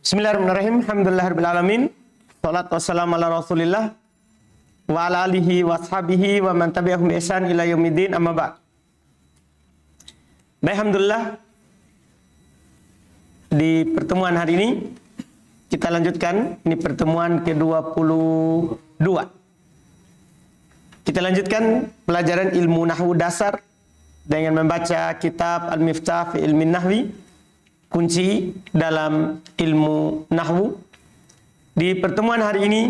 Bismillahirrahmanirrahim. Alhamdulillahirrahmanirrahim. Salatu wassalamu ala rasulillah wa ala alihi wa ashabihi wa man tabi'ahum bi ihsan ila yaumiddin, amma ba'd. Baik, alhamdulillah, di pertemuan hari ini kita lanjutkan. Ini pertemuan ke-22. Kita lanjutkan pelajaran ilmu nahwu dasar dengan membaca kitab Al-Miftah fi Ilmin Nahwi, kunci dalam ilmu nahwu. Di pertemuan hari ini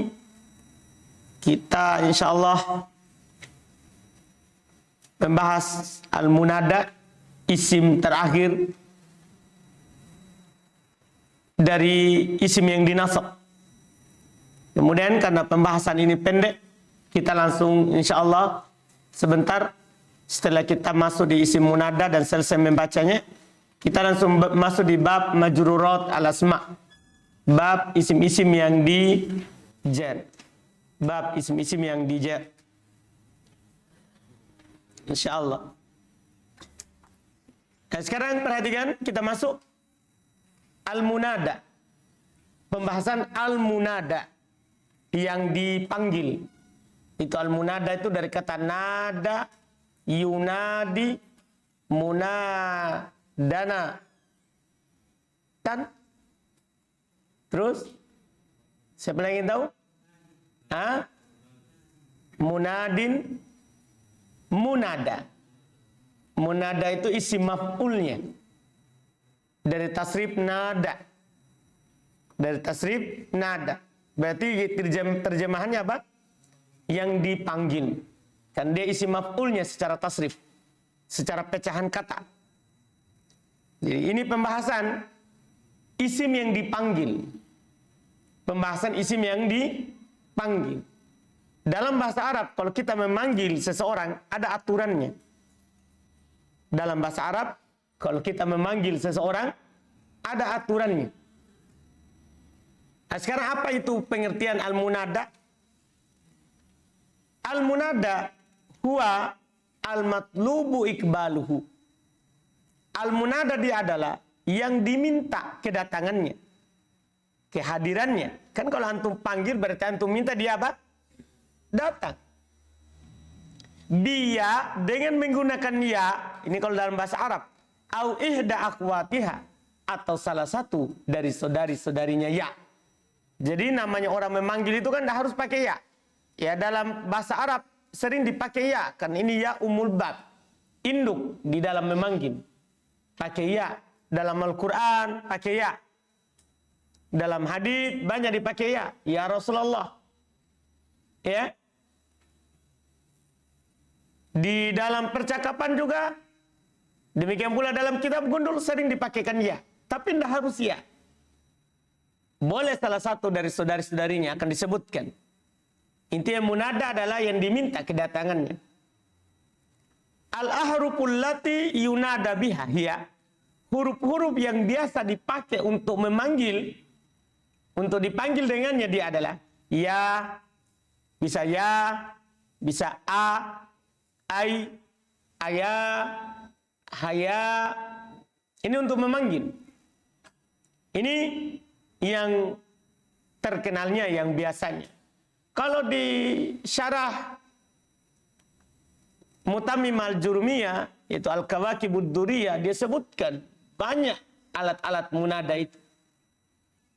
kita insyaallah membahas al-munada, isim terakhir dari isim yang dinasab. Kemudian karena pembahasan ini pendek, kita langsung insyaallah sebentar setelah kita masuk di isim munada dan selesai membacanya, kita langsung masuk di bab majrurat al-asma. Bab isim-isim yang di-jar. Bab isim-isim yang di-jar. Insyaallah. Nah, sekarang perhatikan, kita masuk al-munada. Pembahasan al-munada yang dipanggil. Itu al-munada itu dari kata nada, yunadi, munadana. Kan? Terus? Siapa yang ingin tahu? Munadin, munada. Munada itu isim maf'ulnya. Dari tasrif nada. Dari tasrif nada. Berarti terjemahannya apa? Yang dipanggil. Kan dia isim maf'ulnya secara tasrif. Secara pecahan kata. Jadi ini pembahasan isim yang dipanggil. Pembahasan isim yang dipanggil. Dalam bahasa Arab, kalau kita memanggil seseorang, ada aturannya. Dalam bahasa Arab, kalau kita memanggil seseorang, ada aturannya. Nah, sekarang apa itu pengertian al-munada? Al-munada huwa al-matlubu ikbaluhu. Al-munada dia adalah yang diminta kedatangannya, kehadirannya. Kan kalau antum panggil berarti antum minta dia apa? Datang. Dia dengan menggunakan ya, ini kalau dalam bahasa Arab, au ihda akhwatiha, atau salah satu dari saudari-saudarinya ya. Jadi namanya orang memanggil itu kan tidak harus pakai ya. Ya, dalam bahasa Arab sering dipakai ya, kan ini ya umul bab, induk di dalam memanggil. Pakai ya. Dalam Al-Quran pakai ya. Dalam hadis banyak dipakai ya. Ya Rasulullah. Ya. Di dalam percakapan juga. Demikian pula dalam kitab gundul sering dipakaikan ya. Tapi tidak harus ya. Boleh salah satu dari saudari-saudarinya akan disebutkan. Intinya munada adalah yang diminta kedatangannya. Al-ahruful lati yunada biha hiya. Huruf-huruf yang biasa dipakai untuk memanggil, untuk dipanggil dengannya dia adalah ya, bisa a, ai, aya, haya. Ini untuk memanggil. Ini yang terkenalnya, yang biasanya. Kalau di syarah Mutammim al-Jurmiyah, itu Al-Kawakibud Duriyah, dia sebutkan banyak alat-alat munada itu.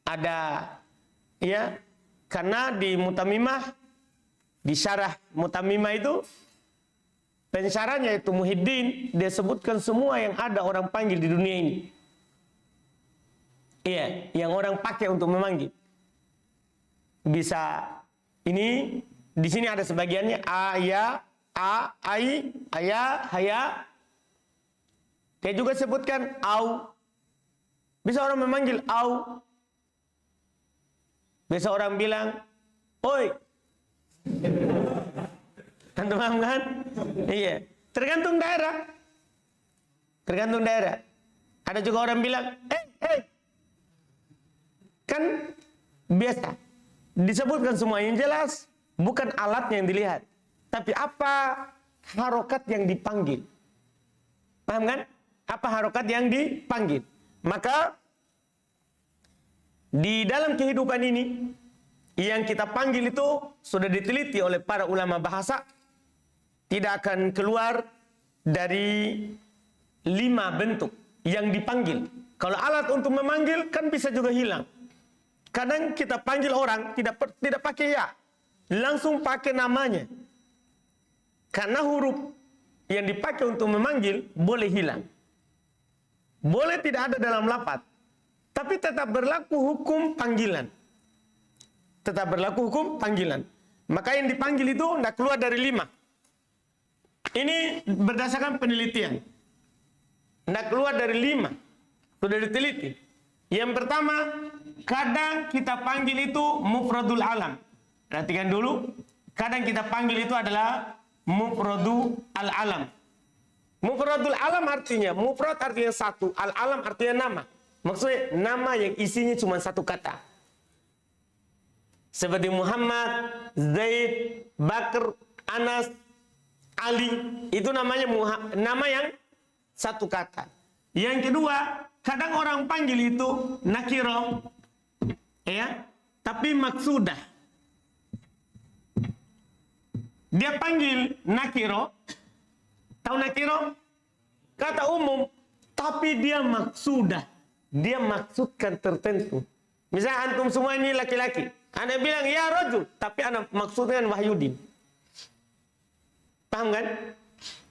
Ada, ya, karena di Mutammimah, di syarah Mutammimah itu, pensyarahnya itu Muhyiddin, dia sebutkan semua yang ada orang panggil di dunia ini. Iya, yang orang pakai untuk memanggil. Bisa, ini, di sini ada sebagiannya, ya, a, ai, aya, haya. Dia juga sebutkan au. Bisa orang memanggil au. Bisa orang bilang, oi. Antum paham kan? Iya. Tergantung daerah. Tergantung daerah. Ada juga orang bilang, hey. Kan biasa. Disebutkan semua yang jelas. Bukan alatnya yang dilihat. Tapi apa harokat yang dipanggil. Paham kan? Apa harokat yang dipanggil. Maka Di dalam kehidupan ini, yang kita panggil itu sudah diteliti oleh para ulama bahasa, tidak akan keluar dari 5 bentuk yang dipanggil. Kalau alat untuk memanggil kan bisa juga hilang. Kadang kita panggil orang tidak pakai ya, langsung pakai namanya. Karena huruf yang dipakai untuk memanggil boleh hilang. Boleh tidak ada dalam lafaz, tapi tetap berlaku hukum panggilan. Tetap berlaku hukum panggilan. Maka yang dipanggil itu tidak keluar dari 5. Ini berdasarkan penelitian. Tidak keluar dari 5. Sudah diteliti. Yang pertama, kadang kita panggil itu mufradul alam. Perhatikan dulu. Kadang kita panggil itu adalah mufradul al-alam. Mufradul alam artinya, mufrad artinya satu, al-alam artinya nama. Maksudnya nama yang isinya cuma satu kata. Seperti Muhammad, Zaid, Bakar, Anas, Ali. Itu namanya nama yang satu kata. Yang kedua, kadang orang panggil itu nakiro, ya, tapi maksudah. Dia panggil nakiro, tahu nakiro? Kata umum, tapi dia maksudah. Dia maksudkan tertentu. Misalnya antum semua ini laki-laki. Anda bilang, ya rajul, tapi anda maksudnya Wahyudin. Paham kan?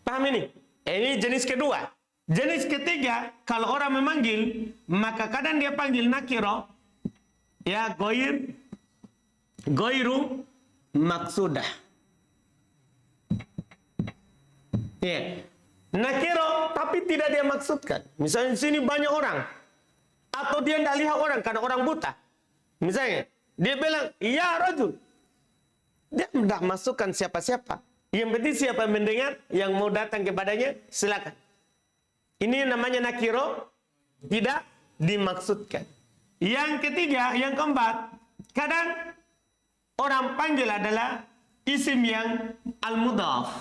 Paham ini? Ini jenis kedua. Jenis ketiga, kalau orang memanggil, maka kadang dia panggil nakiro, ya goiru maksudah. Ya. Nakiro, tapi tidak dia maksudkan. Misalnya di sini banyak orang. Atau dia tidak lihat orang, karena orang buta. Misalnya, dia bilang, ya rajul. Dia tidak masukkan siapa-siapa. Yang penting siapa mendengar, yang mau datang kepadanya, silakan. Ini namanya nakiro, tidak dimaksudkan. Yang ketiga, yang keempat, kadang orang panggil adalah isim yang al-mudhaf.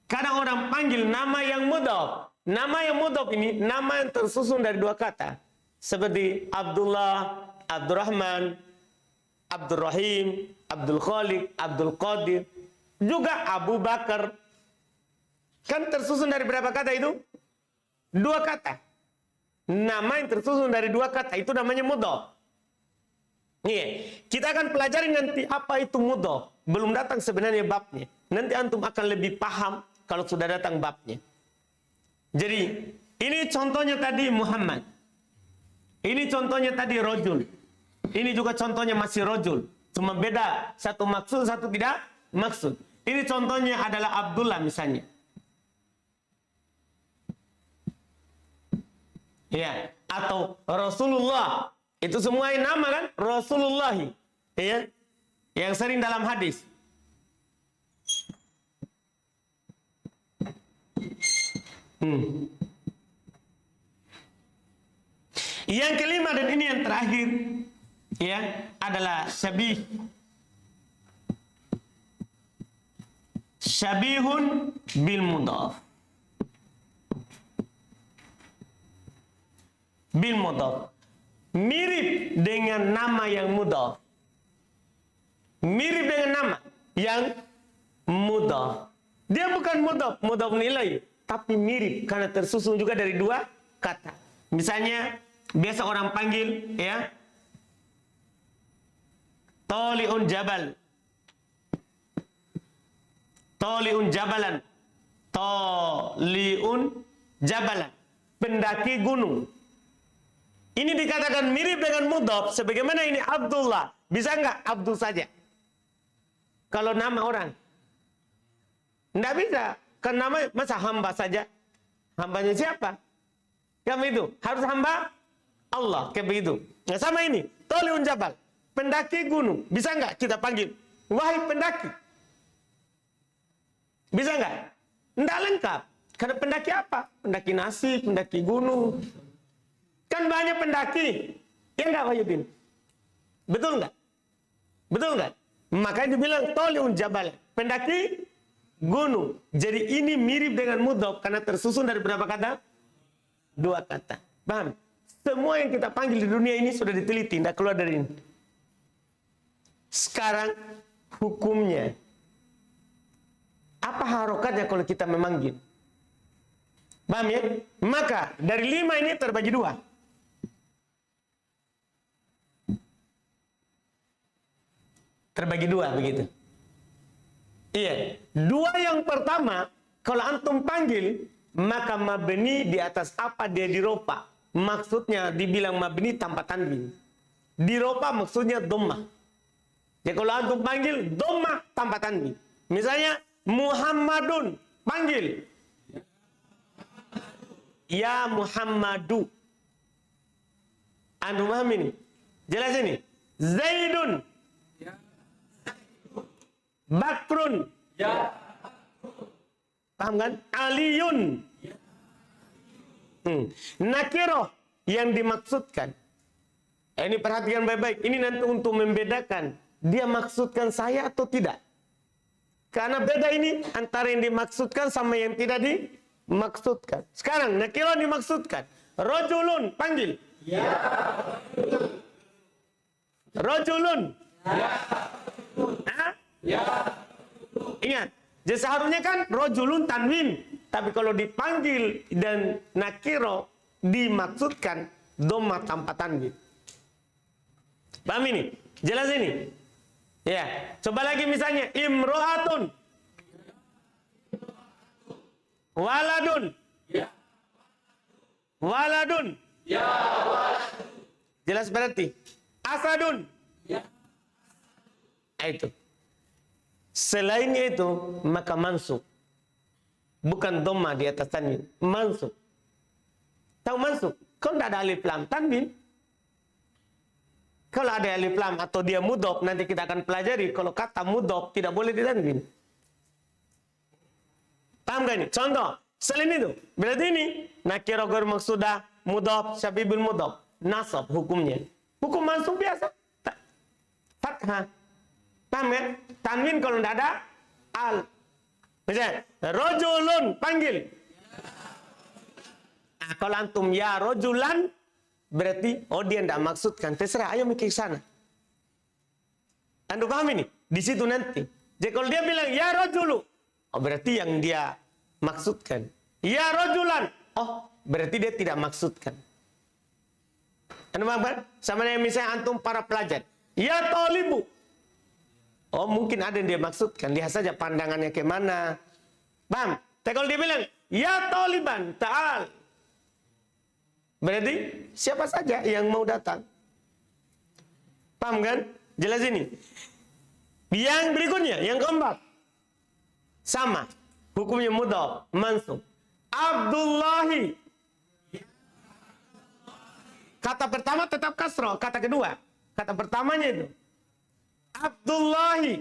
Kadang orang panggil nama yang mudhaf. Nama yang mudhaf ini nama yang tersusun dari 2 kata. Seperti Abdullah, Abdurrahman, Abdurrahim, Abdul Khaliq, Abdul Qadir. Juga Abu Bakar. Kan tersusun dari berapa kata itu? 2 kata. Nama yang tersusun dari 2 kata itu namanya mudhaf. Nih, kita akan pelajari nanti apa itu mudhaf. Belum datang sebenarnya babnya. Nanti antum akan lebih paham kalau sudah datang babnya. Jadi, ini contohnya tadi Muhammad. Ini contohnya tadi rojul. Ini juga contohnya masih rojul. Cuma beda, satu maksud, satu tidak maksud. Ini contohnya adalah Abdullah misalnya. Ya, atau Rasulullah. Itu semua nama kan? Rasulullahi. Ya. Yang sering dalam hadis. Yang kelima dan ini yang terakhir, ya, adalah syabih. Syabihun bil mudhaf. Bil mudhaf. Mirip dengan nama yang mudhaf. Mirip dengan nama yang mudhaf. Dia bukan mudhaf nilai, tapi mirip karena tersusun juga dari 2 kata. Misalnya biasa orang panggil, ya, Toliun jabal, Toliun jabalan, Toliun jabalan, pendaki gunung. Ini dikatakan mirip dengan mudhaf, sebagaimana ini Abdullah. Bisa enggak Abdul saja? Kalau nama orang. Enggak bisa. Kan nama masa hamba saja. Hambanya siapa? Kan begitu. Harus hamba Allah. Kayak begitu. Nah, sama ini. Toliun jabal. Pendaki gunung. Bisa enggak kita panggil? Wahai pendaki. Bisa enggak? Enggak lengkap. Karena pendaki apa? Pendaki nasi, pendaki gunung. Kan banyak pendaki. Ya enggak Wahyudin? Betul enggak? Betul enggak? Makanya dibilang Toliun jabal. Pendaki gunung. Jadi ini mirip dengan mudhaf karena tersusun dari berapa kata? 2 kata. Paham? Semua yang kita panggil di dunia ini sudah diteliti, tidak keluar dari ini. Sekarang hukumnya. Apa harokatnya kalau kita memanggil? Paham ya? Maka dari 5 ini terbagi 2. Terbagi 2 begitu. Iya. 2 yang pertama, kalau antum panggil, maka mabni di atas apa dia diropa. Maksudnya dibilang mabni tanpa tanwin. Diropa maksudnya dhammah. Ya kalau antum panggil dhammah tanpa tanwin. Misalnya Muhammadun, panggil. Ya Muhammadu. Antum paham ini? Jelas ini? Zaidun. Bakrun. Paham kan? Aliyun. Nakiroh yang dimaksudkan. Ini perhatikan baik-baik. Ini nanti untuk membedakan dia maksudkan saya atau tidak. Karena beda ini antara yang dimaksudkan sama yang tidak dimaksudkan. Sekarang nakiroh dimaksudkan. Rojulun, panggil. Ya. Rojulun. Ya. Hah? Ya. Ingat, jadi seharusnya kan rojulun tanwin. Tapi kalau dipanggil dan nakiro dimaksudkan dhammah tanpa tanwin. Paham ini? Jelas ini? Ya. Coba lagi misalnya imro'atun. Waladun. Ya. Waladun. Ya. Jelas berarti? Asadun. Ya. Itu. Selain itu, maka mansub. Bukan dhammah di atas tanwin. Mansub. Tahu mansub? Kalau tidak ada alif lam tanwin. Kalau ada alif lam atau dia mudhof, nanti kita akan pelajari. Kalau kata mudhof tidak boleh ditanwin. Paham gak ini? Contoh. Selain itu. Berarti ini. Nakirah ghair maqsudah. Mudhof. Syabibul mudhof. Nasab hukumnya. Hukum mansub biasa. Fathah. Paham ya? Tanwin kalau tidak ada al. Misalnya, rojulun, panggil. Nah, kalau antum ya rojulan, berarti, oh dia tidak maksudkan. Terserah, ayo mikir sana. Anda paham ini? Di situ nanti. Jadi kalau dia bilang, ya rojulu, oh berarti yang dia maksudkan. Ya rojulan, oh berarti dia tidak maksudkan. Anda paham kan? Sama dengan misalnya antum para pelajar. Ya tolibu. Oh mungkin ada yang dia maksudkan. Lihat saja pandangannya kemana. Paham? Tapi kalau dia bilang, ya toliban, ta'al. Berarti siapa saja yang mau datang. Paham kan? Jelas ini. Yang berikutnya, yang keempat. Sama. Hukumnya mudhaf, mansub. Abdullahi. Kata pertama tetap kasroh. Kata kedua. Kata pertamanya itu. Abdullahi.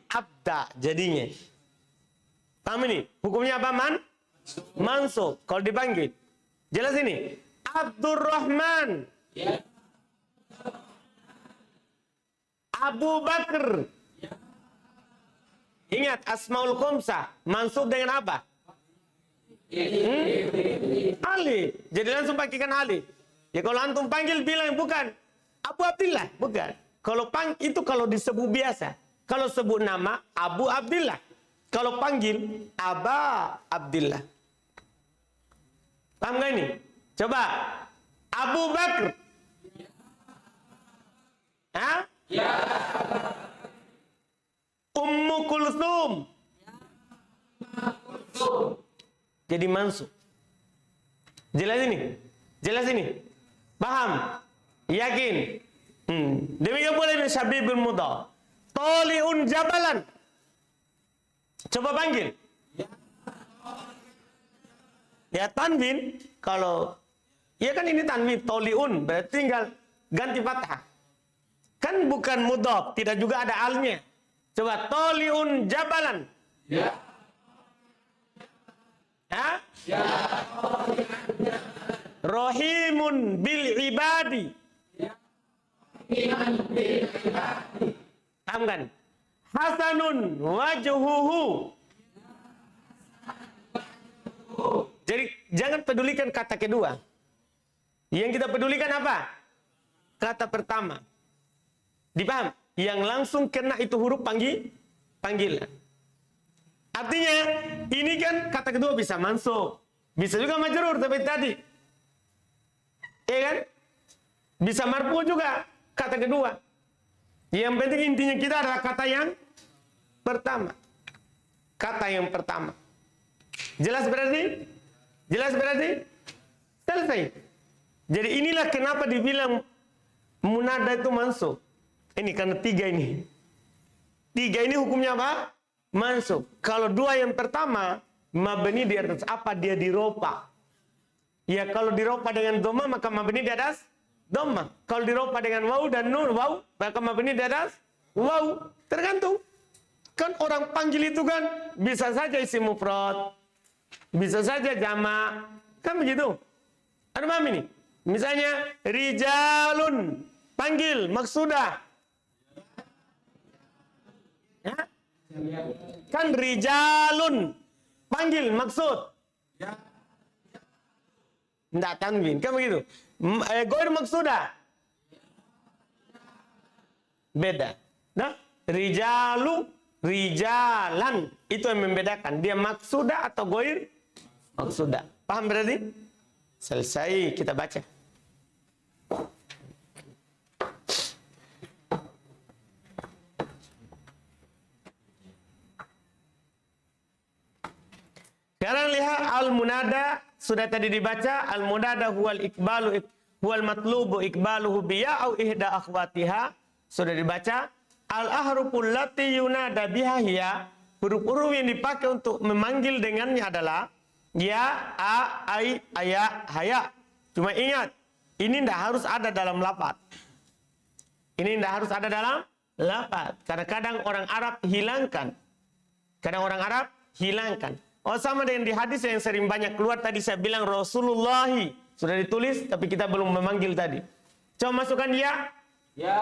Abda jadinya. Paham ini? Hukumnya apa, man? Mansub. Kalau dipanggil. Jelas ini? Abdurrahman. Abu Bakar. Ingat, Asmaul Khamsah. Mansub dengan apa? Ali. Jadi langsung pakaikan Ali. Ya kalau antum panggil bilang bukan. Abu Abdillah, bukan. Kalau itu kalau disebut biasa. Kalau sebut nama Abu Abdillah. Kalau panggil Aba Abdillah. Paham gak ini? Coba. Abu Bakar. Hah? Ya. Ummu Kulsum. Jadi mansub. Jelas ini? Jelas ini? Paham? Yakin? Demikian boleh ini syabibul mudhaf. Toli'un jabalan. Coba panggil. Ya tanwin. Kalau ya kan ini tanwin. Toli'un. Berarti tinggal ganti fathah. Kan bukan mudhaf. Tidak juga ada alnya. Coba toli'un jabalan. Ya. Hah? Ya. Rohimun bil ibadi. Paham kan? Hasanun wajhuhu. Jadi jangan pedulikan kata kedua. Yang kita pedulikan apa? Kata pertama. Dipaham? Yang langsung kena itu huruf panggilan. Artinya, ini kan kata kedua bisa mansub. Bisa juga majrur seperti tadi. Iya kan? Bisa marfu juga kata kedua. Yang penting intinya kita adalah kata yang pertama. Kata yang pertama. Jelas berarti? Jelas berarti? Selesai. Jadi inilah kenapa dibilang munada itu mansub. Ini karena tiga ini. Tiga ini hukumnya apa? Mansub. Kalau dua yang pertama, mabni di atas apa? Dia diropa. Ya kalau diropa dengan dhamma maka mabni di atas dhamma. Kalau diropa dengan waw dan nun, waw, maka mabni di atas waw. Tergantung. Kan orang panggil itu kan bisa saja isim mufrad, bisa saja jamak. Kan begitu. Ada paham ini? Misalnya rijalun panggil maksudah. Ya? Kan rijalun panggil maksud. Enggak tanwin, kan begitu. Goir maksudah. Beda. Nah, rijalu, rijalan itu yang membedakan. Dia maksudah atau goir maksudah. Paham berarti? Selesai, kita baca. Sekarang lihat al-munada sudah tadi dibaca. Al-munada huwal ikbalu huwal matlubu ikbaluhu biya au ihda akhwatiha sudah dibaca. Al-ahruful lati yunada biha hiya, huruf-huruf yang dipakai untuk memanggil dengannya adalah ya, a, ai, aya, haya. Cuma ingat, ini tidak harus ada dalam lafaz. Ini tidak harus ada dalam lafaz. Karena kadang orang Arab hilangkan. Kadang orang Arab hilangkan. Oh sama dengan di hadis yang sering banyak keluar tadi saya bilang Rasulullahi. Sudah ditulis tapi kita belum memanggil tadi. Coba masukkan ya. Ya.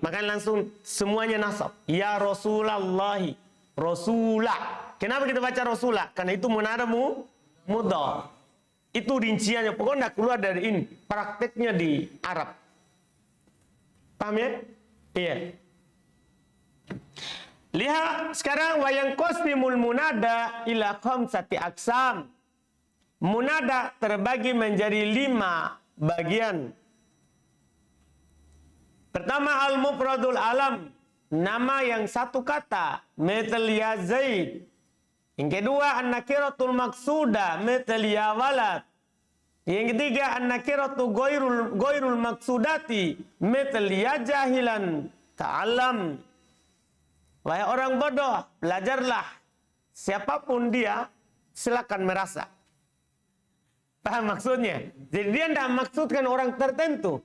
Maka langsung semuanya nasab. Ya Rasulullahi. Rasulah. Kenapa kita baca Rasulah? Karena itu munada mudhaf. Itu rinciannya. Pokoknya keluar dari ini. Prakteknya di Arab. Paham ya? Iya. Lihat sekarang wayang qasmul munada ila khamsati aqsam. Munada terbagi menjadi 5 bagian. Pertama al-mufradul alam, nama yang satu kata, misal ya Zaid. Yang kedua an-nakiratul maqsuda, misal ya walad. Yang ketiga an-nakiratu ghairul maqsudati, misal ya jahilan ta'allam. Wahai orang bodoh, belajarlah. Siapapun dia, silakan merasa. Paham maksudnya? Jadi dia tidak maksudkan orang tertentu.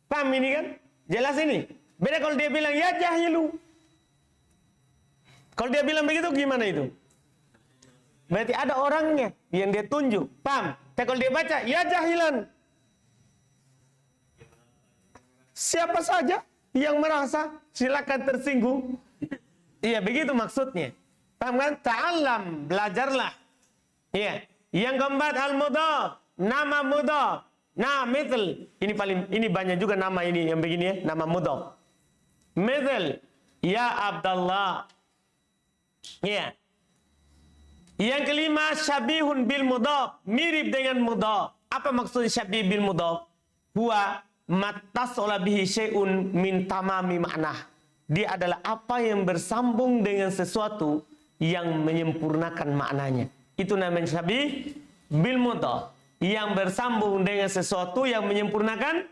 Paham ini kan? Jelas ini. Beda kalau dia bilang, ya jahilu. Kalau dia bilang begitu, gimana itu? Berarti ada orangnya yang dia tunjuk. Paham? Tapi kalau dia baca, ya jahilan. Siapa saja yang merasa silakan tersinggung. Iya, begitu maksudnya. Paham kan? Ta'allam, belajarlah. Iya. Yang keempat al-mudhaf, nama mudhaf. Nah, misal ini banyak juga nama ini yang begini ya, nama mudhaf. Misal ya Abdullah. Iya. Yang kelima syabihun bil mudhaf, mirip dengan mudhaf. Apa maksud syabih bil mudhaf? Huwa mattasala bihi syai'un min tamami ma'nah. Dia adalah apa yang bersambung dengan sesuatu yang menyempurnakan maknanya. Itu namanya syabih bil mudhaf, yang bersambung dengan sesuatu yang menyempurnakan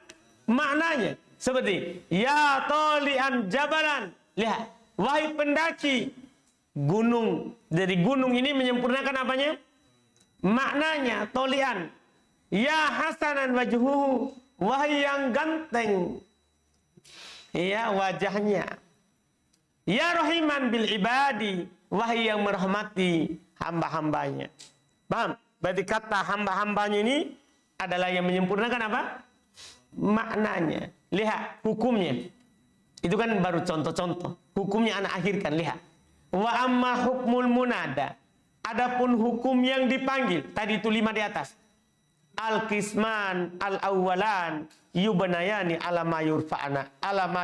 maknanya. Seperti ya talian jabalan. Lihat, wahai pendaki gunung. Jadi gunung ini menyempurnakan apanya? Maknanya talian. Ya hasanan wajhuhu, wahai yang ganteng. Ya wajahnya. Ya rahiman bil ibadi, wahai yang merahmati hamba-hambanya. Paham? Berarti kata hamba-hambanya ini adalah yang menyempurnakan apa? Maknanya. Lihat hukumnya. Itu kan baru contoh-contoh. Hukumnya anak akhirkan, lihat. Wa amma hukmul munada. Adapun hukum yang dipanggil, tadi itu 5 di atas. Al-qisman al-awwalan yubnayani ala ma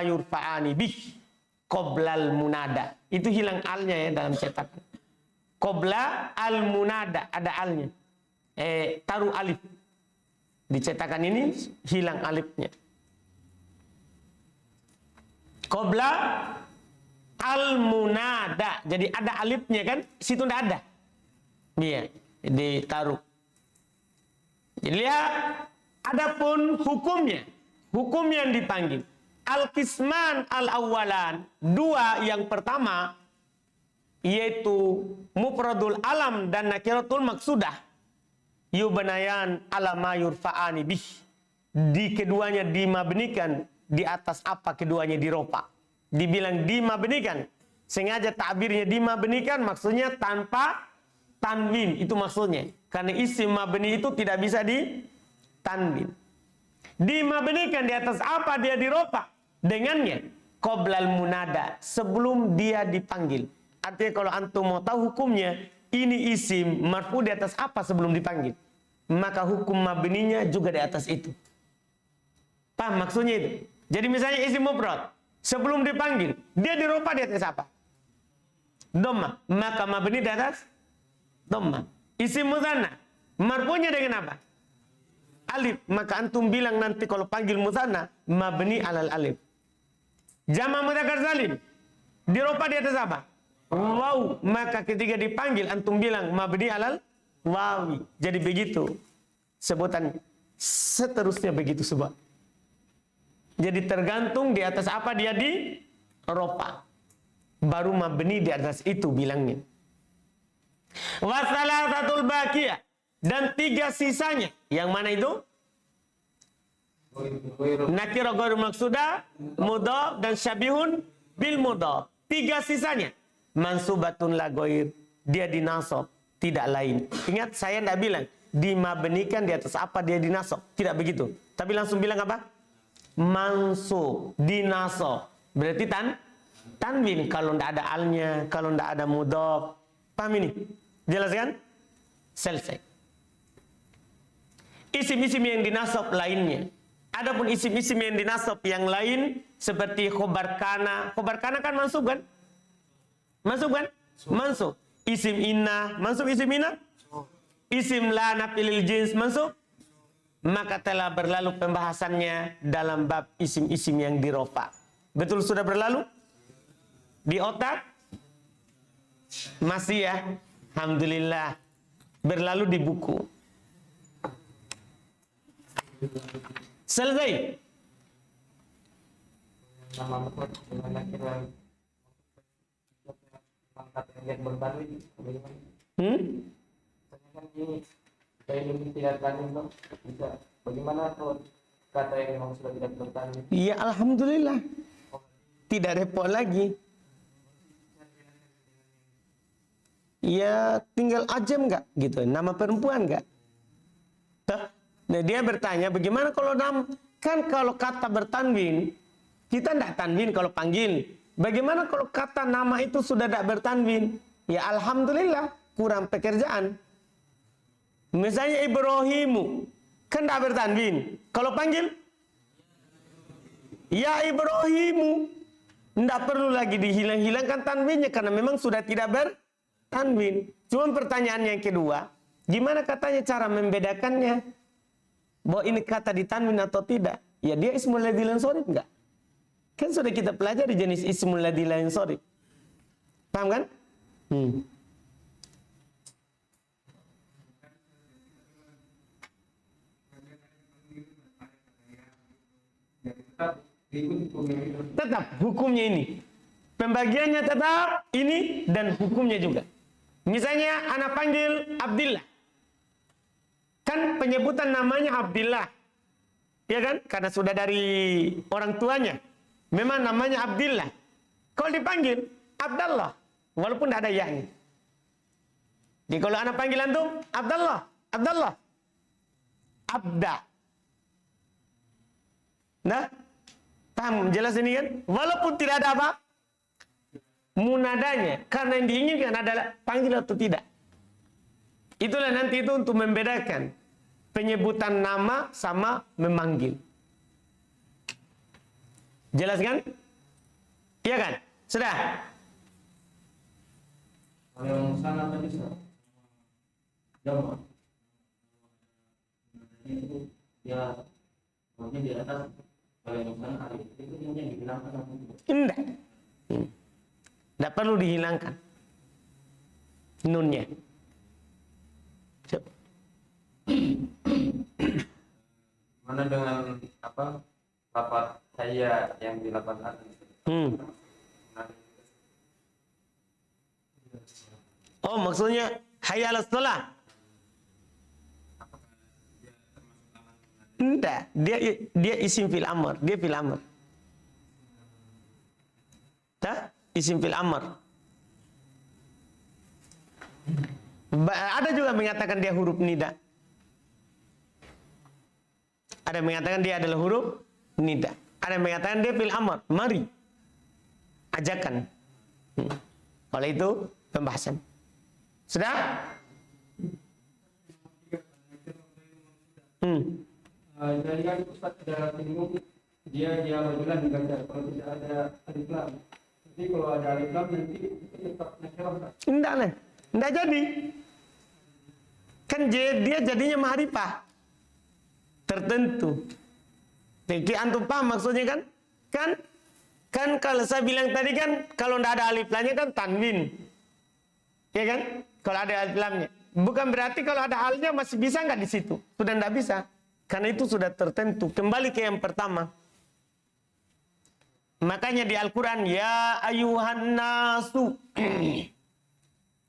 yurfa'ani bih qoblal munada. Itu hilang alnya ya dalam cetakan. Qobla al-munada, ada alnya. Taruh alif. Di cetakan ini hilang alifnya. Qobla al-munada. Jadi ada alifnya kan? Situ tidak ada. Iya, ditaruh. Jadi lihat, adapun hukumnya, hukum yang dipanggil. Al-qisman al-awwalan, 2 yang pertama, yaitu mufradul alam dan nakiratul maksudah. Yubnayan ala ma yurfa'ani bih. Di keduanya dimabnikan, di atas apa keduanya diropa. Dibilang dimabnikan, sengaja takbirnya dimabnikan, maksudnya tanpa tanwin, itu maksudnya. Karena isim mabni itu tidak bisa ditanwin. Dimabnikan di atas apa dia diropa? Dengannya qoblal munada, sebelum dia dipanggil. Artinya kalau antum mau tahu hukumnya, ini isim marfu di atas apa sebelum dipanggil, maka hukum mabninya juga di atas itu. Paham maksudnya itu? Jadi misalnya isim mufrad sebelum dipanggil, dia diropa di atas apa? Dhamma, maka mabni di atas dhamma. Isim mutsanna marfunya dengan apa? Alif, maka antum bilang nanti kalau panggil mutsanna mabni alal alif. Jama' mudzakkar salim diropa di atas apa? Waw, maka ketika dipanggil antum bilang mabni alal wawi. Jadi begitu sebutan, seterusnya begitu sebab. Jadi tergantung di atas apa dia diropa, baru mabni di atas itu bilangnya. Wasalasatul baqiyah, dan 3 sisanya. Yang mana itu? Nakira ghairu maksudah, mudhaf, dan syabihun bil mudhaf. 3 sisanya. Mansubatun la ghair, dia dinasab, tidak lain. Ingat saya tidak bilang dimabnikan di atas apa dia dinasab, tidak begitu. Tapi langsung bilang apa? Mansub, dinasab. Berarti tanwin kalau tidak ada alnya, kalau tidak ada mudhaf. Paham ini? Jelas kan? Selesai. Isim-isim yang dinasab lainnya. Adapun isim-isim yang dinasab yang lain seperti khobar kana. Khobar kana kan mansub kan? Mansub kan? Mansub. Isim inna, mansub isim inna? Isim la nafilil jins, mansub? Maka telah berlalu pembahasannya dalam bab isim-isim yang dirofa. Betul sudah berlalu? Di otak? Masih ya? Alhamdulillah. Berlalu di buku. Selesai. Nama mufrad dengan nakira yang bertanwin bagaimana? Kan ini kayak ini tidak tanwin dong, bisa. Bagaimana kalau kata yang memang sudah tidak bertanwin? Iya, alhamdulillah. Tidak repot lagi. Ya tinggal ajam nggak gitu, nama perempuan nggak. Nah dia bertanya bagaimana kalau kan kalau kata bertanwin kita tidak tanwin kalau panggil. Bagaimana kalau kata nama itu sudah tidak bertanwin? Ya alhamdulillah, kurang pekerjaan. Misalnya Ibrahimu kan tidak bertanwin. Kalau panggil ya Ibrahimu, tidak perlu lagi dihilang-hilangkan tanwinnya karena memang sudah tidak bertanwin. Cuma pertanyaan yang kedua, gimana katanya cara membedakannya? Bahwa ini kata ditanwin atau tidak? Ya dia ismul ladzi la yansharif enggak? Kan sudah kita pelajari jenis ismul ladzi la yansharif. Paham kan? Tetap hukumnya ini. Pembagiannya tetap ini dan hukumnya juga. Misalnya anak panggil Abdillah. Kan penyebutan namanya Abdillah. Ya kan? Karena sudah dari orang tuanya. Memang namanya Abdillah. Kalau dipanggil Abdallah. Walaupun tidak ada yang. Jadi kalau anak panggilan tuh Abdallah. Abdallah. Abda. Nah. Paham? Jelas ini kan? Walaupun tidak ada apa? Munadanya. Karena yang diinginkan adalah panggil atau tidak. Itulah nanti itu untuk membedakan penyebutan nama sama memanggil. Jelas kan? Iya kan? Sudah? Kalau yang sana tadi jamaah itu dia mungkin di atas. Kalau yang sana alif itu yang dihilangkan. Tidak. Tidak perlu dihilangkan nunnya. Coba. Mana dengan apa? Lapat saya yang di lapan atas. Oh, maksudnya hayya 'alas shalah. Enggak, dia isim fil amr, dia fil amr. Isim fil amr. Ada juga mengatakan dia huruf nida. Ada yang mengatakan dia adalah huruf nida. Ada yang mengatakan dia fil amr, mari. Ajakan. Oleh itu pembahasan. Sudah? Jadi kan Ustaz dalam ilmu dia berjalan dibaca kalau tidak ada alif lam. Jadi kalau ada alif lam nanti itu tetap nakirah. Enggak lah, enggak jadi. Kan dia jadinya ma'rifah tertentu. Jadi antum paham maksudnya kan? Kan kalau saya bilang tadi kan kalau enggak ada alif lamnya kan tanwin. Ya kan? Kalau ada alif lamnya. Bukan berarti kalau ada alnya masih bisa enggak di situ? Sudah enggak bisa. Karena itu sudah tertentu. Kembali ke yang pertama. Makanya di Al-Quran, ya ayuhan nasu.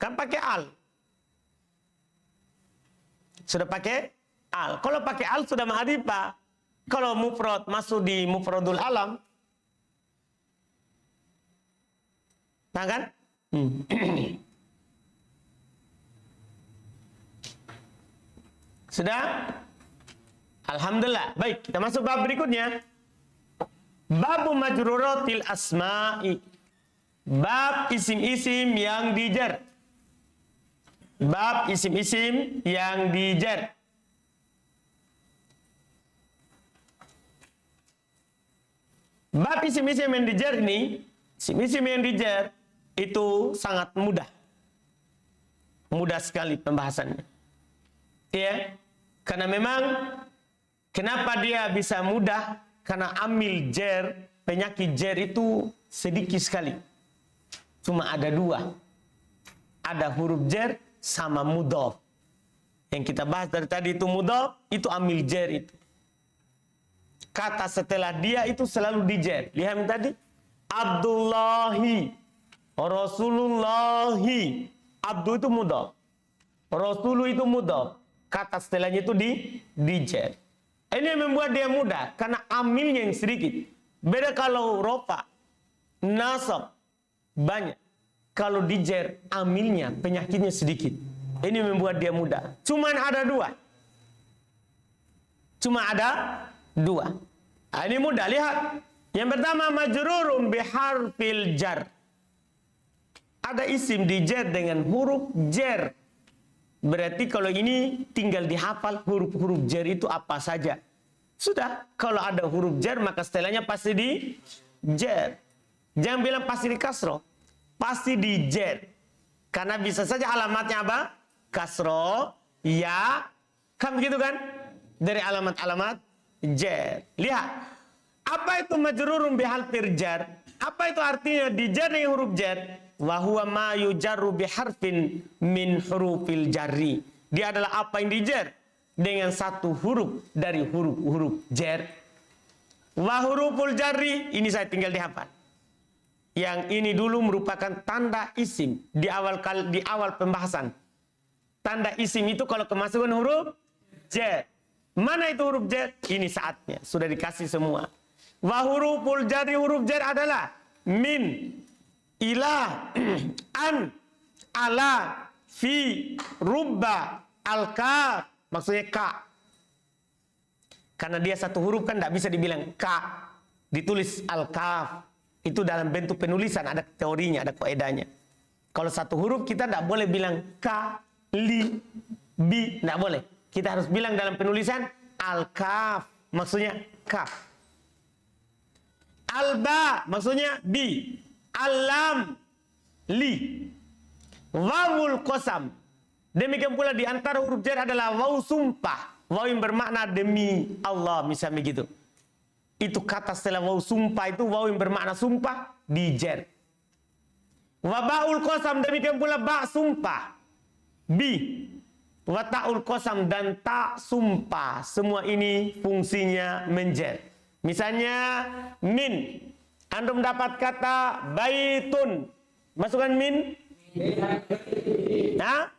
Kan pakai al. Sudah pakai al. Kalau pakai al sudah ma'rifah. Kalau mufrad masuk di mufradul alam. Nah kan? Sudah? Alhamdulillah. Baik, kita masuk bab berikutnya. Babu majruratil asma'i. Bab isim-isim yang dijar. Bab isim-isim yang dijar. Bab isim-isim yang dijar ini, isim-isim yang dijar itu sangat mudah. Mudah sekali pembahasannya. Ya, karena memang kenapa dia bisa mudah? Karena amil jer, penyakit jer itu sedikit sekali. Cuma ada dua. Ada huruf jer sama mudhaf. Yang kita bahas dari tadi itu mudhaf, itu amil jer itu. Kata setelah dia itu selalu dijer. Lihat tadi. Abdullahi. Rasulullahi. Abdu itu mudhaf. Rasulu itu mudhaf. Kata setelahnya itu dijer. Ini yang membuat dia mudah karena amilnya yang sedikit. Beda kalau rofa, nasab banyak. Kalau dijer amilnya penyakitnya sedikit. Ini membuat dia mudah. Cuman ada dua. Cuma ada dua. Nah, ini mudah, lihat. Yang pertama majrurun biharfil jar. Ada isim dijer dengan huruf jer. Berarti kalau ini tinggal dihafal huruf-huruf jar itu apa saja. Sudah, kalau ada huruf jar maka setelahnya pasti di jar. Jangan bilang pasti di kasro. Pasti di jar. Karena bisa saja alamatnya apa? Kasro, ya, kan begitu kan? Dari alamat-alamat jar. Lihat. Apa itu majrurun biharfil jar? Apa itu artinya dijar dengan huruf jar? Wa huwa ma yujarru biharfin min hurufil jarri. Dia adalah apa yang dijar dengan satu huruf dari huruf-huruf jar. Wa huruful jarri, ini saya tinggal dihafal. Yang ini dulu merupakan tanda isim di awal pembahasan. Tanda isim itu kalau kemasukan huruf jar. Mana itu huruf jar? Ini saatnya, sudah dikasih semua. Wa huruful jarri, huruf jar adalah min, ila, an, ala, fi, rubba, al-kaf. Maksudnya ka. Karena dia satu huruf kan tidak bisa dibilang ka. Ditulis al-kaf. Itu dalam bentuk penulisan, ada teorinya, ada kaedahnya. Kalau satu huruf kita tidak boleh bilang ka, li, bi, tidak boleh. Kita harus bilang dalam penulisan al-kaf, maksudnya kaf. Al-ba, maksudnya bi. Al-lam, li. Wawul qasam. Demikian pula di antara huruf jar adalah waw sumpah. Waw yang bermakna demi Allah, misalnya begitu. Itu kata setelah waw sumpah itu waw yang bermakna sumpah di jar. Wa ba'ul qasam, demikian pula ba sumpah. Bi. Wa ta'ul qasam dan ta sumpah. Semua ini fungsinya menjer. Misalnya min. Antum dapat kata baitun. Masukkan min. Nah?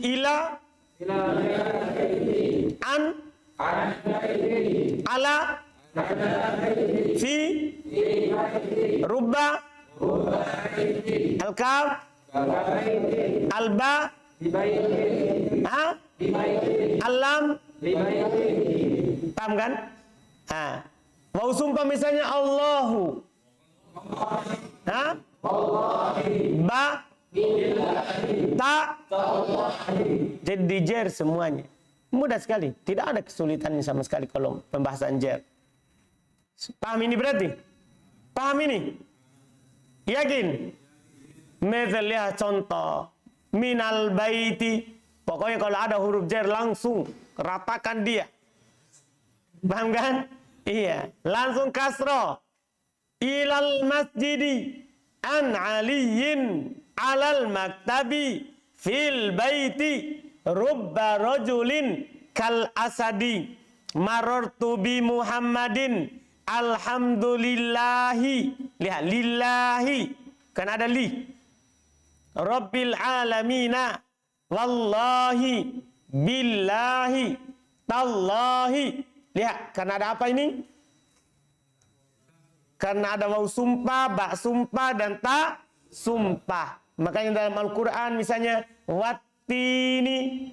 Ila. An. Ala. Fi. Rubba. Al-kaf. Alba. Ha? Alam. Paham kan? Waw sumpah misalnya Allahu. Ha? Ba. Ta. Jadi di jer semuanya. Mudah sekali. Tidak ada kesulitannya sama sekali kalau pembahasan jer. Paham ini berarti? Paham ini? Yakin? Misalnya contoh. Minal baiti. Pokoknya kalau ada huruf jar langsung ratakan dia. Paham kan? Iya. Langsung kasroh. Ilal masjidi. An aliyin. Alal maktabi. Fil baiti. Rubba rajulin. Kal asadi. Marortu bi Muhammadin. Alhamdulillahi. Lihat. Lillahi. Kan ada li. Rabbil alamina. Wallahi. Billahi. Tallahi. Lihat, karena ada apa ini? Karena ada waw sumpah, ba sumpah, dan ta sumpah. Makanya dalam Al-Quran misalnya, wattini.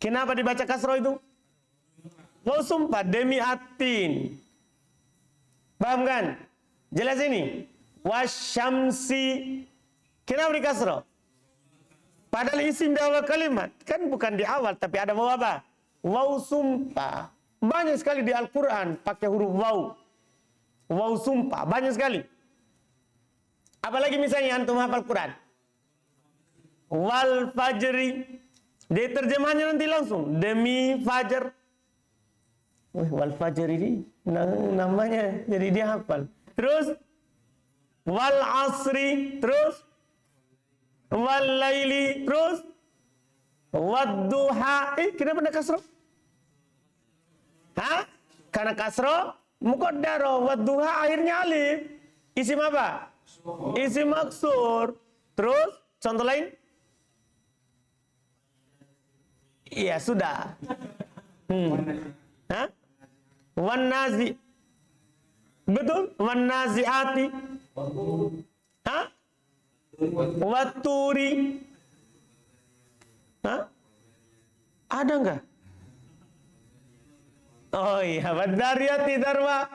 Kenapa dibaca kasroh itu? Waw sumpah, demi atin. Paham kan? Jelas ini? Wasyamsi. Kenapa di kasroh? Padahal isim di awal kalimat. Kan bukan di awal, tapi ada waw apa? Waw sumpah. Banyak sekali di Al-Quran pakai huruf waw. Waw sumpah. Banyak sekali. Apalagi misalnya antum hafal Quran. Wal fajri. Di terjemahannya nanti langsung. Demi fajar. Wal fajri ini namanya. Jadi dia hafal. Terus. Wal asri. Terus. Wal laili. Terus. Wadduha. Kenapa ada kasroh? Hah? Karena kasroh muqaddaro, wadduha akhirnya alif. Isim apa? Isim maksur. Terus contoh lain? Iya sudah. Hah? Wan nazi. Betul? Wan naziati. Hah? Waturi. Hah? Ada enggak? Oh iya, wadariyati darwa.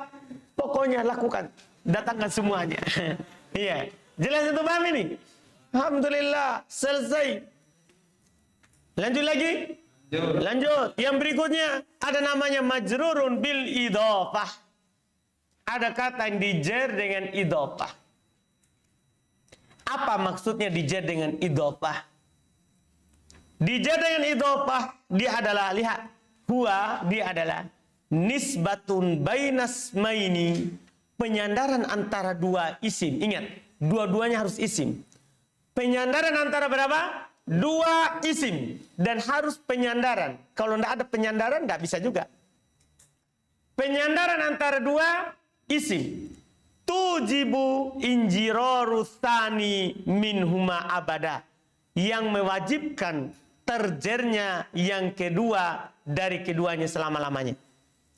Pokoknya lakukan. Datangkan semuanya. Iya. Jelas itu paham ini? Alhamdulillah. Selesai. Lanjut lagi? Lanjut. Yang berikutnya. Ada namanya majrurun bil idhofah. Ada kata yang dijer dengan idhofah. Apa maksudnya dijer dengan idhofah? Dijer dengan idhofah. Dia adalah, lihat. Huwa, dia adalah nisbatun bainas maini, penyandaran antara dua isim. Ingat, dua-duanya harus isim. Penyandaran antara berapa? Dua isim. Dan harus penyandaran. Kalau tidak ada penyandaran, tidak bisa juga. Penyandaran antara dua isim. Tujibu injirorustani minhuma abada. Yang mewajibkan terjernya yang kedua dari keduanya selama-lamanya.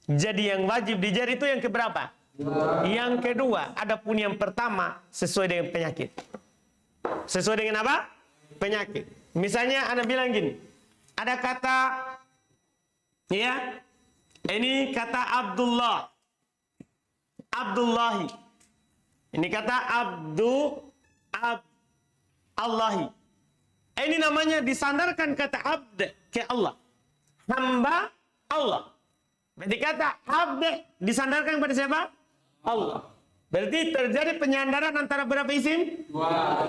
Jadi yang wajib dijer itu yang keberapa? Yang kedua. Adapun yang pertama sesuai dengan penyakit. Sesuai dengan apa? Penyakit. Misalnya Anda bilang gini. Ada kata, ya, ini kata Abdullah. Abdullahi. Ini kata Allahi. Ini namanya disandarkan kata abd ke Allah. Hamba Allah. Berarti kata abd disandarkan kepada siapa? Allah. Berarti terjadi penyandaran antara berapa isim?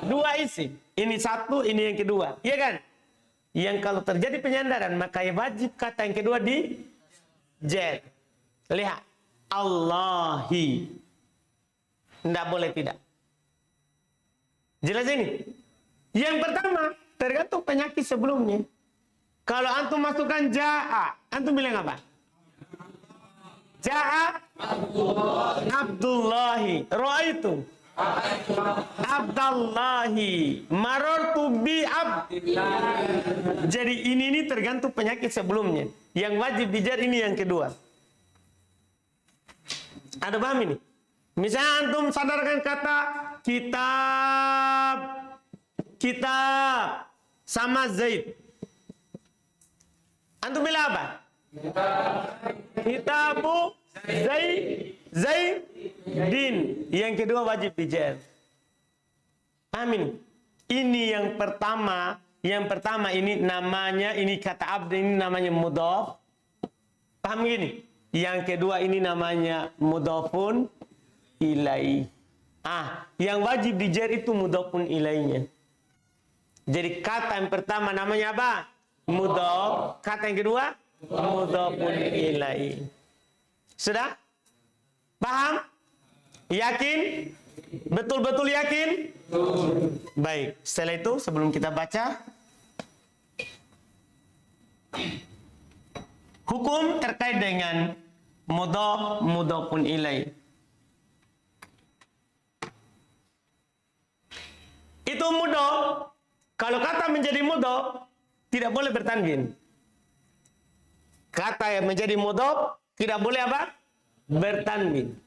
Dua isim. Ini satu, ini yang kedua. Iya kan? Yang kalau terjadi penyandaran, maka wajib kata yang kedua di jar. Lihat. Allahi. Tidak boleh tidak. Jelas ini? Yang pertama, tergantung penyakit sebelumnya. Kalau antum masukkan ja'a, antum bilang apa? Ja'a Abdullahi. Ra'aitu Abdullahi. Marartu bi Abdillahi. Jadi ini tergantung penyakit sebelumnya. Yang wajib dijar ini yang kedua. Ada paham ini? Misalnya antum sadarkan kata kitab sama Zaid. Antum bilang apa? Kitabu Zaidin. Yang kedua wajib dijar. Paham ini? Ini yang pertama. Yang pertama ini namanya, ini kata abd ini namanya mudhaf. Paham gini? Yang kedua ini namanya mudhafun ilaih. Yang wajib dijar itu mudhafun ilainya. Jadi kata yang pertama namanya apa? Mudhaf. Kata yang kedua mudhafun ilaih. Sudah? Paham? Yakin? Betul-betul yakin? Baik, setelah itu sebelum kita baca hukum terkait dengan mudhaf, mudhafun ilaih. Itu mudhaf, kalau kata menjadi mudhaf tidak boleh bertanwin. Kata yang menjadi mudhaf tidak boleh apa? Bertanwin.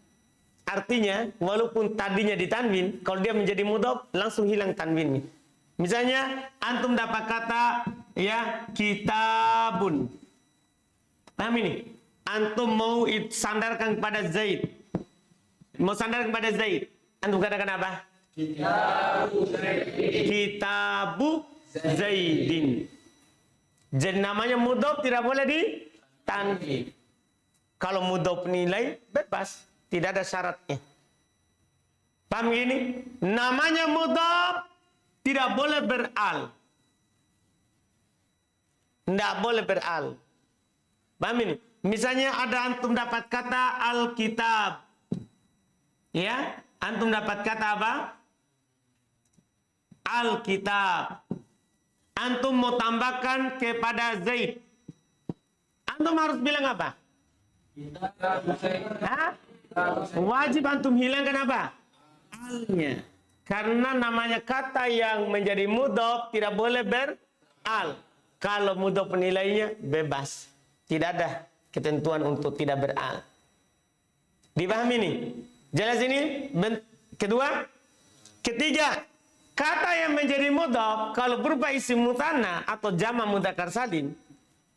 Artinya, walaupun tadinya ditanwin, kalau dia menjadi mudhaf langsung hilang tanwinnya. Misalnya, antum dapat kata ya kitabun. Paham ini? Antum mau sandarkan kepada Zaid. Mau sandarkan kepada Zaid. Antum katakan apa? Kitabu Zaidin. Jadi namanya mudhaf tidak boleh ditanwin. Kalau mudhaf nilai bebas, tidak ada syaratnya. Paham gini? Namanya mudhaf tidak boleh beral. Tidak boleh beral. Paham ini? Misalnya ada antum dapat kata Alkitab. Ya, antum dapat kata apa? Alkitab. Antum mau tambahkan kepada Zaid. Antum harus bilang apa? Wajib antum hilangkan apa? Alnya. Karena namanya kata yang menjadi mudhaf tidak boleh beral. Kalau mudhaf nilainya bebas. Tidak ada ketentuan untuk tidak beral. Dipahami ini? Jelas ini? Kedua. Ketiga. Kata yang menjadi mudhaf kalau berupa isim mutanna atau jama' mudzakkar salim,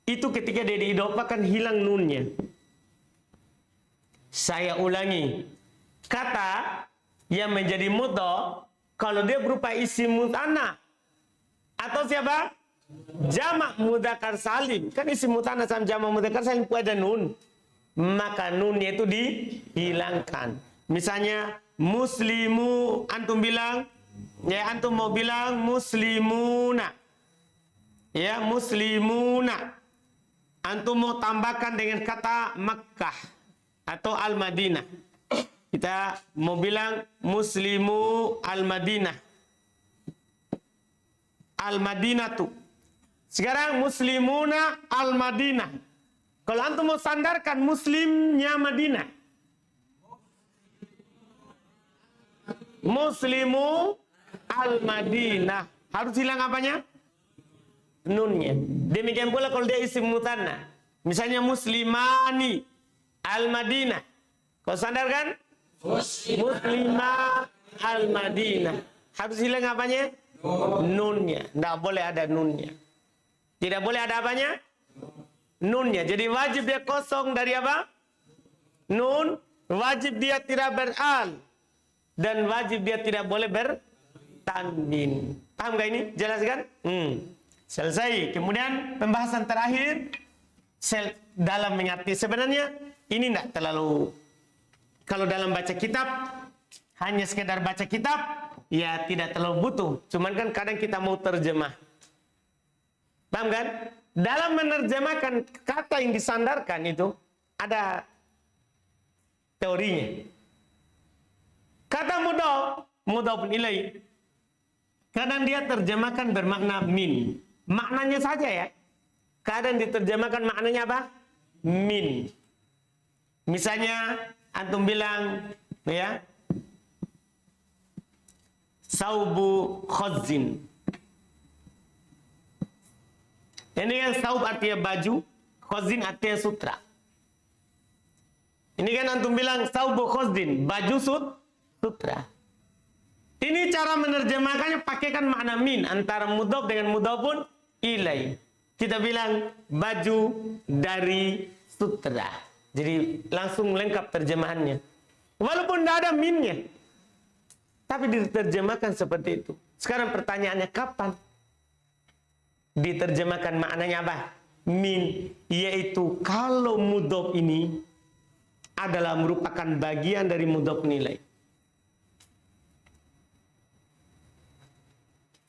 itu ketika dia diidhofakan hilang nunnya. Saya ulangi. Kata yang menjadi mudhaf kalau dia berupa isim mutanna atau siapa? Jama' mudzakkar salim. Kan isim mutanna sama jama' mudzakkar salim ada nun. Maka nunnya itu dihilangkan. Misalnya muslimu, antum bilang ya, antum mau bilang muslimuna. Ya, muslimuna. Antum mau tambahkan dengan kata Makkah atau Al-Madinah. Kita mau bilang muslimu Al-Madinah. Al-Madinatu. Sekarang muslimuna Al-Madinah. Kalau antum mau sandarkan muslimnya Madinah. Muslimu Al-Madinah. Harus hilang apanya? Nunnya. Demikian pula kalau dia isim mutanna. Misalnya muslimani Al-Madinah. Kau sandarkan? Muslimah Al-Madinah. Harus hilang apanya? Nunnya. Tidak boleh ada nunnya. Tidak boleh ada apanya? Nunnya. Jadi wajib dia kosong dari apa? Nun. Wajib dia tidak beral. Dan wajib dia tidak boleh bertanwin. Paham gak ini? Jelas kan? Selesai. Kemudian pembahasan terakhir dalam mengerti sebenarnya ini tidak terlalu, kalau dalam baca kitab hanya sekedar baca kitab ya tidak terlalu butuh. Cuman kan kadang kita mau terjemah. Paham kan? Dalam menerjemahkan kata yang disandarkan itu ada teorinya. Kata mudhaf ilaih kadang dia terjemahkan bermakna min. Maknanya saja ya. Kadang diterjemahkan maknanya apa? Min. Misalnya antum bilang ya, saubu khazin. Ini kan saub artinya baju, khazin artinya sutra. Ini kan antum bilang saubu khazin, baju sutra. Ini cara menerjemahkannya pakaikan makna min antara mudhaf dengan mudhafun ilaih. Kita bilang baju dari sutra. Jadi langsung lengkap terjemahannya. Walaupun tidak ada minnya. Tapi diterjemahkan seperti itu. Sekarang pertanyaannya kapan diterjemahkan maknanya apa? Min, yaitu kalau mudhaf ini adalah merupakan bagian dari mudhaf nilai.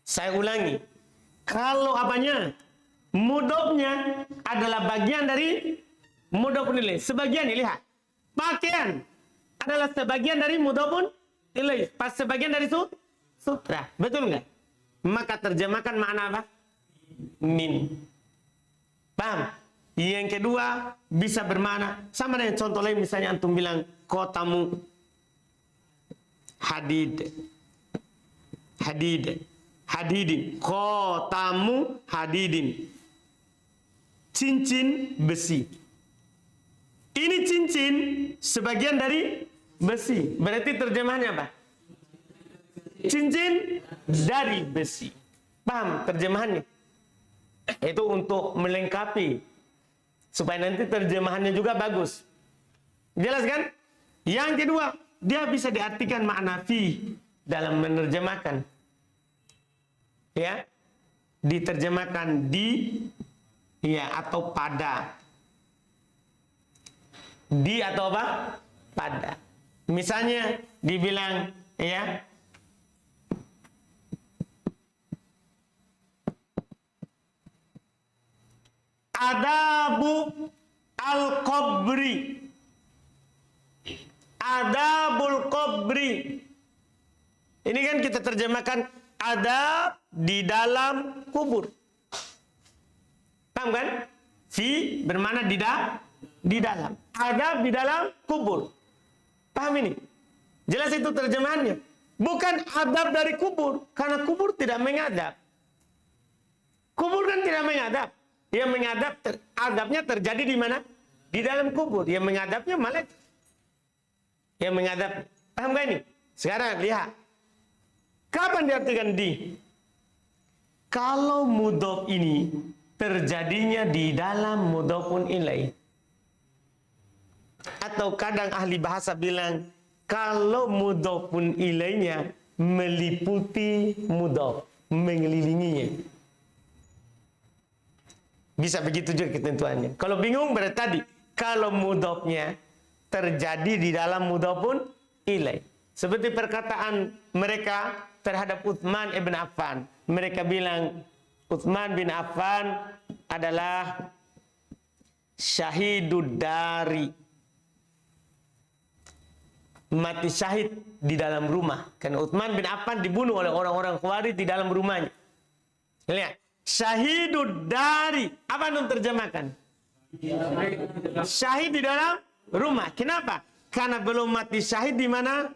Saya ulangi, kalau apanya? Mudhafnya adalah bagian dari mudhaf nilai. Sebagian nih, lihat. Pakaian adalah sebagian dari mudhaf nilai. Pas sebagian dari sutra. Betul nggak? Maka terjemahkan makna apa? Min. Paham? Yang kedua bisa bermakna sama dengan contoh lain, misalnya antum bilang kotamu hadidin, kotamu hadidin, cincin besi. Ini cincin sebagian dari besi. Berarti terjemahannya apa? Cincin dari besi. Paham terjemahannya? Itu untuk melengkapi supaya nanti terjemahannya juga bagus. Jelas kan? Yang kedua, dia bisa diartikan makna fi dalam menerjemahkan. Ya. Diterjemahkan di ya atau pada. Di atau apa? Pada. Misalnya dibilang ya, adabu al-qabri. Adabul qabri. Ini kan kita terjemahkan adab di dalam kubur. Paham kan? Fi bermakna di dalam. Adab di dalam kubur. Paham ini? Jelas itu terjemahannya. Bukan adab dari kubur. Karena kubur tidak mengadab. Kubur kan tidak mengadab. Yang mengadab, adabnya terjadi di mana? Di dalam kubur. Yang mengadabnya malaikat. Yang mengadab. Paham gak ini? Sekarang lihat. Kapan diartikan di? Kalau mudhaf ini terjadinya di dalam mudhafun ilaih. Atau kadang ahli bahasa bilang kalau mudhafun ilaihnya meliputi mudhaf, mengelilinginya. Bisa begitu juga ketentuannya. Kalau bingung berarti tadi kalau mudhafnya terjadi di dalam mudhafun ilaih. Seperti perkataan mereka terhadap Utsman ibn Affan. Mereka bilang Utsman bin Affan adalah syahidud dari. Mati syahid di dalam rumah. Karena Utsman bin Affan dibunuh oleh orang-orang Khawarij di dalam rumahnya. Lihat. Syahidud dari. Apa yang terjemahkan? Syahid di dalam rumah. Kenapa? Karena belum mati syahid di mana?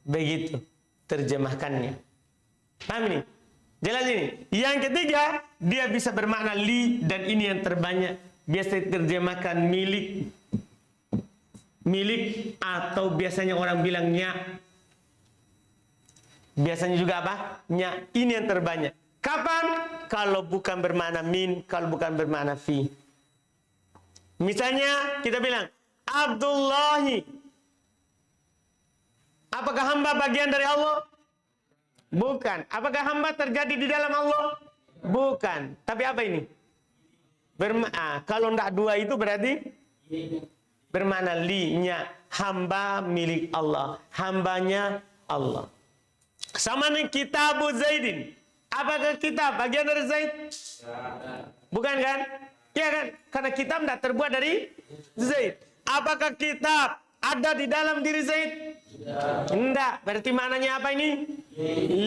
Begitu terjemahkannya. Paham ini? Jelas ini. Yang ketiga, dia bisa bermakna li, dan ini yang terbanyak. Biasa diterjemahkan milik. Milik atau biasanya orang bilang nya. Biasanya juga apa? Nya. Ini yang terbanyak. Kapan? Kalau bukan bermakna min, kalau bukan bermakna fi. Misalnya kita bilang Abdullahi. Apakah hamba bagian dari Allah? Bukan. Apakah hamba terjadi di dalam Allah? Bukan. Tapi apa ini? Kalau tidak dua itu berarti bermakna li-nya. Hamba milik Allah. Hambanya Allah. Sama nih kitabu Zaidin. Apakah kitab bagian dari Zaid? Bukan kan? Ya kan? Karena kitab tidak terbuat dari Zaid. Apakah kitab ada di dalam diri Zaid? Tidak. Berarti maknanya apa ini?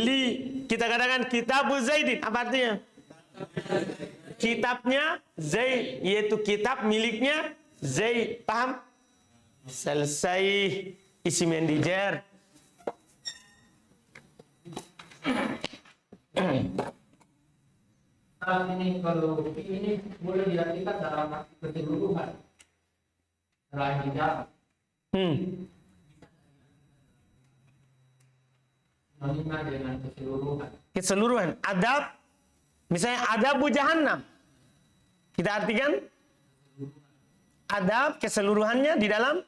Li. Kita katakan kitabu Zaidin. Apa artinya? Kitabnya Zaid. Yaitu kitab miliknya Zaid. Paham? Selesai. Isim yang dijer. Ini kalau ini boleh diartikan dalam arti keseluruhan. Selain tidak. Mengingat dengan keseluruhan. Keseluruhan. Adab. Misalnya adabu jahannam. Kita artikan adab keseluruhannya di dalam.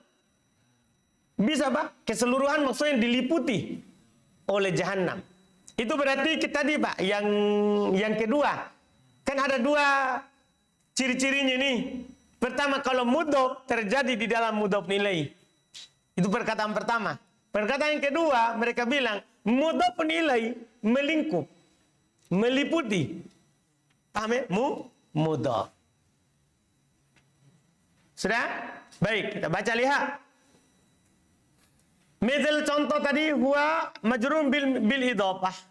Bisa Pak. Keseluruhan maksudnya diliputi oleh jahannam. Itu berarti tadi Pak. Yang kedua. Kan ada dua ciri-cirinya nih. Pertama, kalau mudhof terjadi di dalam mudhof nilai. Itu perkataan pertama. Perkataan yang kedua, mereka bilang mudhof nilai melingkup, meliputi. Paham ya? Mudhof. Sudah? Baik, kita baca lihat. Misal contoh tadi huwa majrun bil idhofah.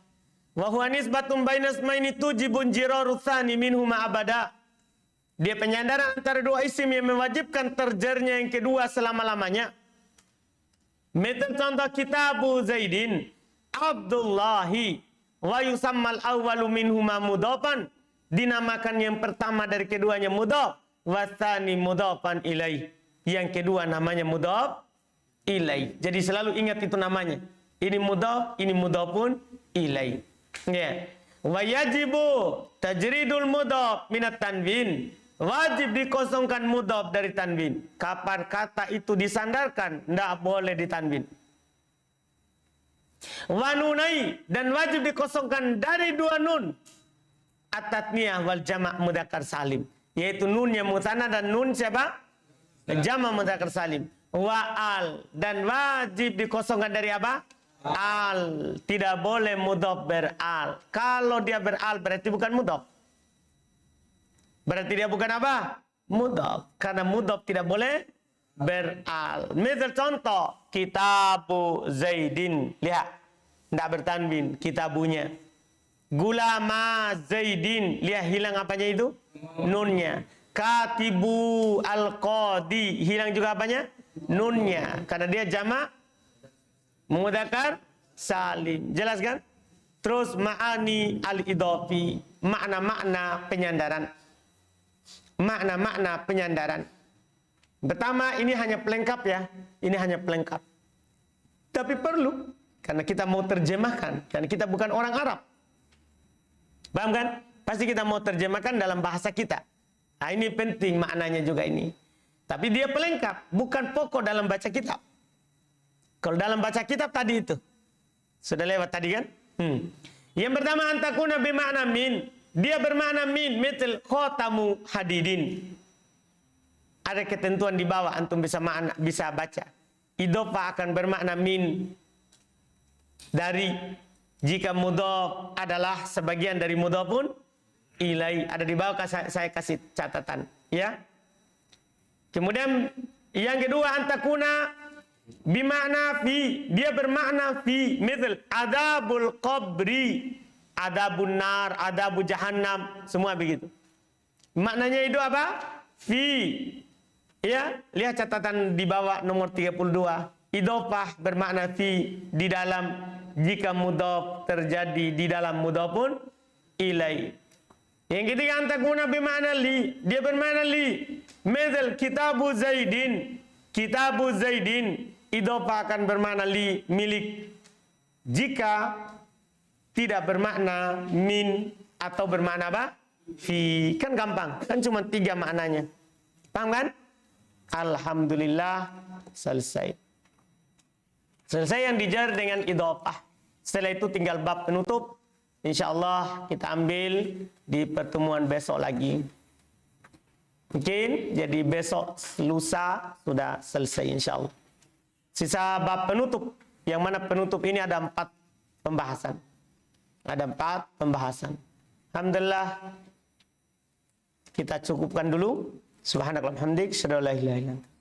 Wa huwa nisbatun baina ismaini tujibun jiraru tsani minhuma abada. Dia penyandaran antara dua isim yang mewajibkan terjernya yang kedua selama-lamanya. Misal contoh kitabu Zaidin Abdullahi wa yusammal awwalu minhuma mudhafan. Dinamakan yang pertama dari keduanya mudhaf, wa tsani mudhafan ilaih. Yang kedua namanya mudhaf ilaih. Jadi selalu ingat itu namanya. Ini mudhaf, ini mudhafun ilaih. Ya. Wa yajibu tajridul mudhaf minat tanwin. Wajib dikosongkan mudhaf dari tanwin. Kapan kata itu disandarkan, tidak boleh ditanwin. Wa nunai, dan wajib dikosongkan dari dua nun. At-tatniyah wal jama' mudzakkar salim. Yaitu nunnya musanna dan nun siapa? Jama' mudzakkar salim. Wa al, dan wajib dikosongkan dari apa? Al. Tidak boleh mudhaf beral. Kalau dia beral berarti bukan mudhaf. Berarti dia bukan apa? Mudhaf. Karena mudhaf tidak boleh beral. Misal contoh kitabu Zaidin. Lihat. Tidak bertanwin kitabunya. Gulama Zaidin. Lihat hilang apanya itu? Nunnya. Katibu al-qadi. Hilang juga apanya? Nunnya. Karena dia jamak mudzakkar salim. Jelas kan? Terus ma'ani al-idhafi. Makna-makna penyandaran. Makna-makna penyandaran. Pertama, ini hanya pelengkap ya. Ini hanya pelengkap. Tapi perlu. Karena kita mau terjemahkan. Karena kita bukan orang Arab. Paham kan? Pasti kita mau terjemahkan dalam bahasa kita. Nah, ini penting maknanya juga ini. Tapi dia pelengkap. Bukan pokok dalam baca kitab. Kalau dalam baca kitab tadi itu. Sudah lewat tadi kan? Yang pertama, antakuna bimakna min. Dia bermakna min, metal khotamu hadidin. Ada ketentuan di bawah, antum bisa baca. Idhofah akan bermakna min. Dari, jika mudhaf adalah sebagian dari mudhafun ilai. Ada di bawah, saya kasih catatan. Ya. Kemudian, yang kedua, antakuna bimakna fi. Dia bermakna fi. Metal adabul qabri. Adabun nar, adabu jahannam, semua begitu. Maknanya itu apa? Fi. Ya, lihat catatan di bawah nomor 32. Idhofah bermakna fi, di dalam, jika mudhaf terjadi di dalam mudhafun ilai. Yang ketiga, antakuna bimakna li. Dia bermakna li. Misal kitabu Zaidin. Kitabu Zaidin. Idhofah akan bermakna li, milik. Jika tidak bermakna min atau bermakna apa? Fi. Kan gampang. Kan cuma 3 maknanya. Paham kan? Alhamdulillah selesai. Selesai yang dijar dengan idhofah. Setelah itu tinggal bab penutup. Insya Allah kita ambil di pertemuan besok lagi. Mungkin jadi besok lusa sudah selesai insya Allah. Sisa bab penutup. Yang mana penutup ini ada 4 pembahasan. Ada 4 pembahasan. Alhamdulillah. Kita cukupkan dulu. Subhanakallahumma hamdik. Asyhadu an la ilaha illa anta.